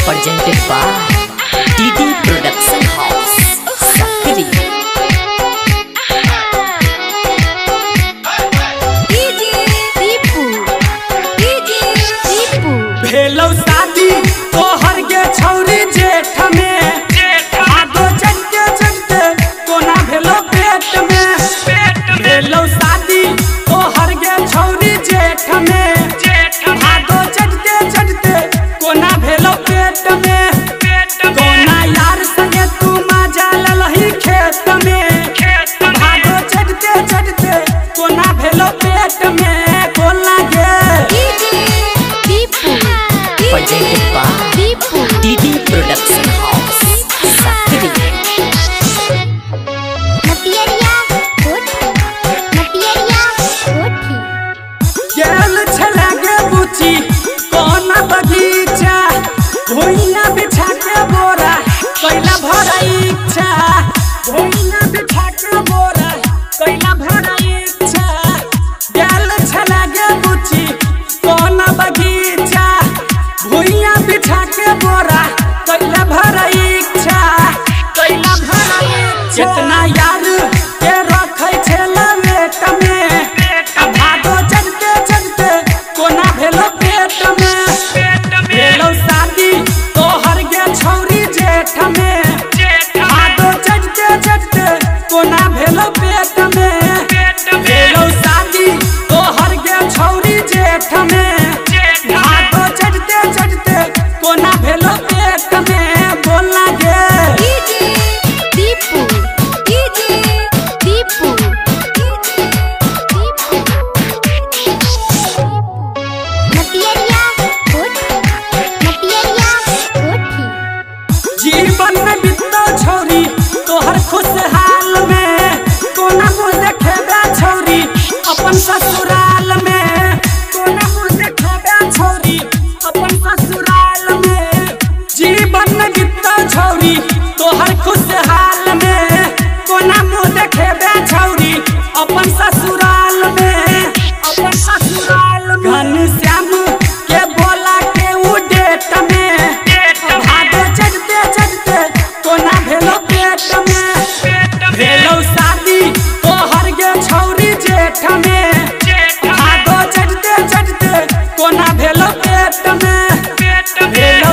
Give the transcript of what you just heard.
presented by DD Production House, Sakri. भेलो शादी तोहर के छौरी जेठ में आगो चढ़ते चढ़ते कोना भेलो पेट में। भेलो शादी तोहर के छौरी जेठ में आगो चढ़ते चढ़ते कोना भेलो पेट में। कोना यार संगे तू मजा ललही खेत में भागो चढ़ते चढ़ते कोना भेलो पेट में। कोना गे Presented by DD Production House, Sakri. गेल छला गे बुची कोन बगीचा भुइया बिछा के बोरा कैला भरा इच्छा। भुइया बिछा के बोरा कैला भरा इच्छा। गेल छला गे बुची कोन बगीचा भुइया बिछा के बोरा कैला भरा इच्छा। कैला भरा इच्छा। जितना यार के रखै छेला पेट में भागो चढ़ते चढ़ते कोना भेलो पेट में। भेलो शादी तोहर गे छौरी जेठ में भागो चढ़ते चढ़ते कोना भेलो पेट में। भेलो शादी तोहर गे छौरी जेठ में भागो चढ़ते चढ़ते कोना भेलो पेट में। बोलना गे जीवन में बितो छौरी तोहर खुशहाल में कोना मुँह देखेबे छौरी अपन ससुराल में। कोना मुँह देखेबे छौरी अपन ससुराल में। जीवन में बितो छौरी तोहर खुशहाल में कोना मुँह देखेबे छौरी अपन ससुराल में। अपन ससुराल में घनश्याम के बोला के उ डेट में भागो चढ़ते चढ़ते कोना भेलो पेट में। भेलो शादी तोहर गे छौरी जेठ में भागो चढ़ते चढ़ते कोना भेलो पेट में। भेलो